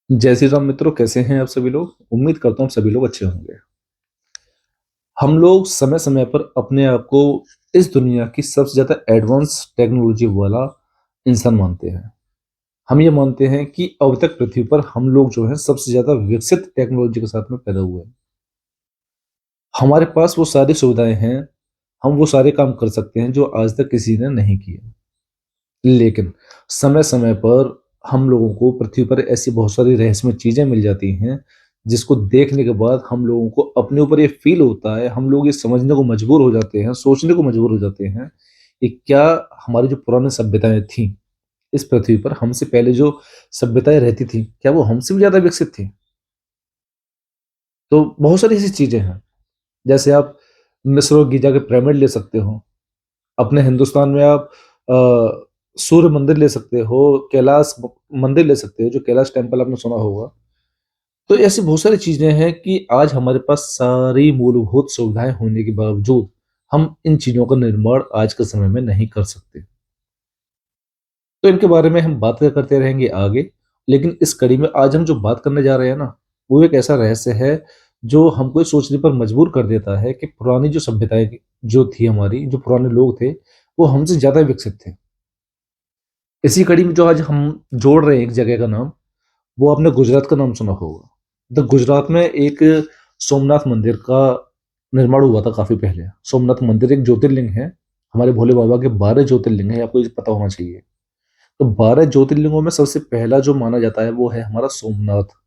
जय श्री राम मित्रों, कैसे हैं आप सभी लोग। उम्मीद करता हूँ सभी लोग अच्छे होंगे। हम लोग समय समय पर अपने आप को इस दुनिया की सबसे ज्यादा एडवांस टेक्नोलॉजी वाला इंसान मानते हैं। हम ये मानते हैं कि अब तक पृथ्वी पर हम लोग जो है सबसे ज्यादा विकसित टेक्नोलॉजी के साथ में पैदा हुए हैं। हमारे पास वो सारी सुविधाएं हैं, हम वो सारे काम कर सकते हैं जो आज तक किसी ने नहीं किए। लेकिन समय समय पर हम लोगों को पृथ्वी पर ऐसी बहुत सारी रहस्यमय चीजें मिल जाती हैं, जिसको देखने के बाद हम लोगों को अपने ऊपर ये फील होता है, हम लोग ये समझने को मजबूर हो जाते हैं, सोचने को मजबूर हो जाते हैं कि क्या हमारी जो पुरानी सभ्यताएं थी इस पृथ्वी पर, हमसे पहले जो सभ्यताएं रहती थी, क्या वो हमसे भी ज्यादा विकसित थी। तो बहुत सारी ऐसी चीजें हैं, जैसे आप मिस्र और गीजा के पिरामिड ले सकते हो। अपने हिंदुस्तान में आप सूर्य मंदिर ले सकते हो, कैलाश मंदिर ले सकते हो, जो कैलाश टेम्पल आपने सुना होगा। तो ऐसी बहुत सारी चीजें हैं कि आज हमारे पास सारी मूलभूत सुविधाएं होने के बावजूद हम इन चीजों का निर्माण आज के समय में नहीं कर सकते। तो इनके बारे में हम बात करते रहेंगे आगे। लेकिन इस कड़ी में आज हम जो बात करने जा रहे हैं ना, वो एक ऐसा रहस्य है जो हमको ये सोचने पर मजबूर कर देता है कि पुरानी जो सभ्यताएं जो थी, हमारी जो पुराने लोग थे, वो हमसे ज्यादा विकसित थे। इसी कड़ी में जो आज हम जोड़ रहे हैं एक जगह का नाम, वो आपने गुजरात का नाम सुना होगा। द गुजरात में एक सोमनाथ मंदिर का निर्माण हुआ था काफी पहले। सोमनाथ मंदिर एक ज्योतिर्लिंग है, हमारे भोले बाबा के 12 ज्योतिर्लिंग है, आपको ये पता होना चाहिए। तो 12 ज्योतिर्लिंगों में सबसे पहला जो माना जाता है वो है हमारा सोमनाथ।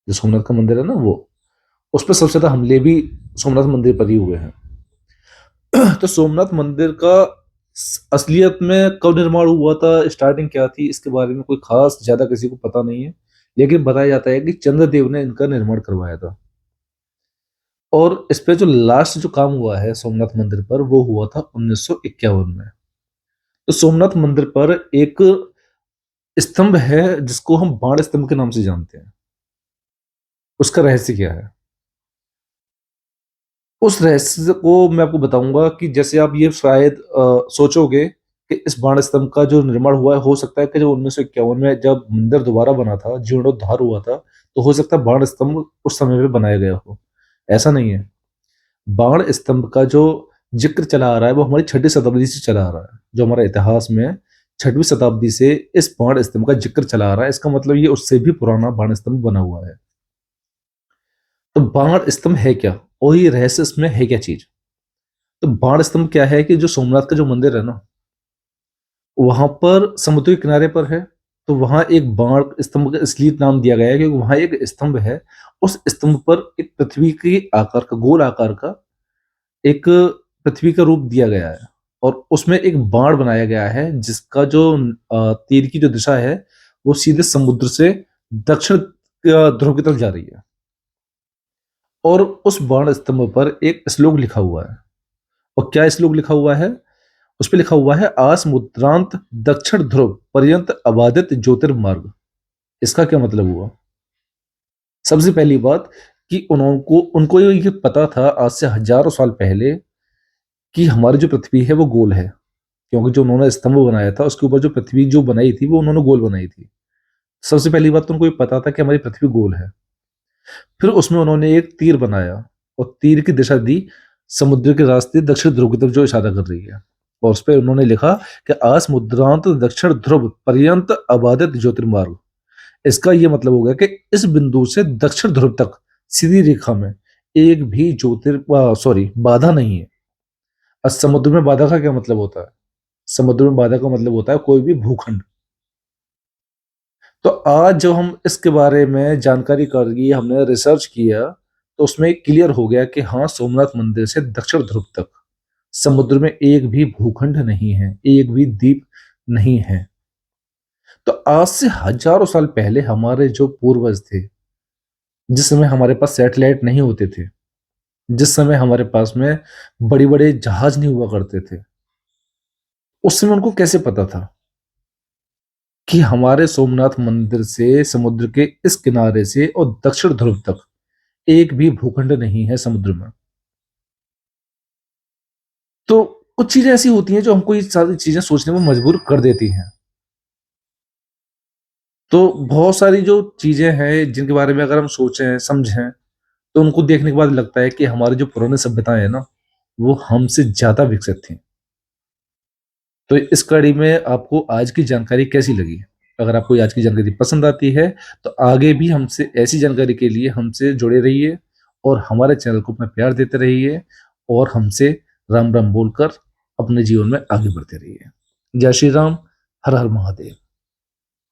जो सोमनाथ का मंदिर है ना, वो उस पर सबसे ज्यादा हमले भी सोमनाथ मंदिर पर ही हुए हैं। तो सोमनाथ मंदिर का असलियत में कब निर्माण हुआ था, स्टार्टिंग क्या थी, इसके बारे में कोई खास ज्यादा किसी को पता नहीं है। लेकिन बताया जाता है कि चंद्रदेव ने इनका निर्माण करवाया था। और इस पे जो लास्ट जो काम हुआ है सोमनाथ मंदिर पर, वो हुआ था 1951 में। तो सोमनाथ मंदिर पर एक स्तंभ है जिसको हम बाण स्तंभ के नाम से जानते हैं। उसका रहस्य क्या है, उस रहस्य को मैं आपको बताऊंगा। कि जैसे आप ये शायद सोचोगे कि इस बाण स्तंभ का जो निर्माण हुआ है, हो सकता है कि जब 1951 में जब मंदिर दोबारा बना था, जीर्णोद्धार हुआ था, तो हो सकता है बाण स्तंभ उस समय पे बनाया गया हो। ऐसा नहीं है। बाण स्तंभ का जो जिक्र चला आ रहा है वो हमारी 6वीं शताब्दी से चला आ रहा है। जो हमारा इतिहास में 6वीं शताब्दी से इस बाण स्तंभ का जिक्र चला आ रहा है, इसका मतलब ये उससे भी पुराना बाण स्तंभ बना हुआ है। तो बाण स्तंभ है क्या, और ये रहस्य इसमें है क्या चीज। तो बाण स्तंभ क्या है कि जो सोमनाथ का जो मंदिर है ना, वहां पर समुद्र के किनारे पर है। तो वहां एक बाण स्तंभ का इसलिए नाम दिया गया है क्योंकि वहां एक स्तंभ है। उस स्तंभ पर एक पृथ्वी के आकार का, गोल आकार का एक पृथ्वी का रूप दिया गया है। और उसमें एक बाण बनाया गया है जिसका जो तीर की जो दिशा है, वो सीधे समुद्र से दक्षिण ध्रुव की तरफ जा रही है। और उस बाण स्तंभ पर एक श्लोक लिखा हुआ है। और क्या श्लोक लिखा हुआ है, उस पे लिखा हुआ है, आस मुद्रांत दक्षिण ध्रुव पर्यंत अबाधित ज्योतिर्मार्ग। इसका क्या मतलब हुआ। सबसे पहली बात कि उनको उनको ये पता था आज से हजारों साल पहले कि हमारी जो पृथ्वी है वो गोल है। क्योंकि जो उन्होंने स्तंभ बनाया था उसके ऊपर जो पृथ्वी जो बनाई थी वो उन्होंने गोल बनाई थी। सबसे पहली बात तो उनको ये पता था कि हमारी पृथ्वी गोल है। फिर उसमें उन्होंने एक तीर बनाया और तीर की दिशा दी समुद्र के रास्ते दक्षिण ध्रुव की तरफ जो इशारा कर रही है। और उस पर उन्होंने लिखा कि आस मुद्रांत दक्षिण ध्रुव पर्यंत अबाधित ज्योतिर्मार्ग। इसका यह मतलब हो गया कि इस बिंदु से दक्षिण ध्रुव तक सीधी रेखा में एक भी सॉरी बाधा नहीं है। और समुद्र में बाधा का क्या मतलब होता है, समुद्र में बाधा का मतलब होता है कोई भी भूखंड। तो आज जो हम इसके बारे में जानकारी करी, हमने रिसर्च किया, तो उसमें क्लियर हो गया कि हाँ, सोमनाथ मंदिर से दक्षिण ध्रुव तक समुद्र में एक भी भूखंड नहीं है, एक भी द्वीप नहीं है। तो आज से हजारों साल पहले हमारे जो पूर्वज थे, जिस समय हमारे पास सैटेलाइट नहीं होते थे, जिस समय हमारे पास में बड़ी बड़े जहाज नहीं हुआ करते थे, उस समय उनको कैसे पता था कि हमारे सोमनाथ मंदिर से समुद्र के इस किनारे से और दक्षिण ध्रुव तक एक भी भूखंड नहीं है समुद्र में। तो कुछ चीजें ऐसी होती हैं जो हमको ये सारी चीजें सोचने में मजबूर कर देती हैं। तो बहुत सारी जो चीज़ें हैं जिनके बारे में अगर हम सोचें, समझें, तो उनको देखने के बाद लगता है कि हमारी जो पुरानी सभ्यताएँ हैं ना, वो हमसे ज़्यादा विकसित थीं। तो इस कड़ी में आपको आज की जानकारी कैसी लगी? अगर आपको ये आज की जानकारी पसंद आती है, तो आगे भी हमसे ऐसी जानकारी के लिए हमसे जुड़े रहिए और हमारे चैनल को अपना प्यार देते रहिए और हमसे राम-राम बोलकर अपने जीवन में आगे बढ़ते रहिए। जय श्री राम, हर हर महादेव।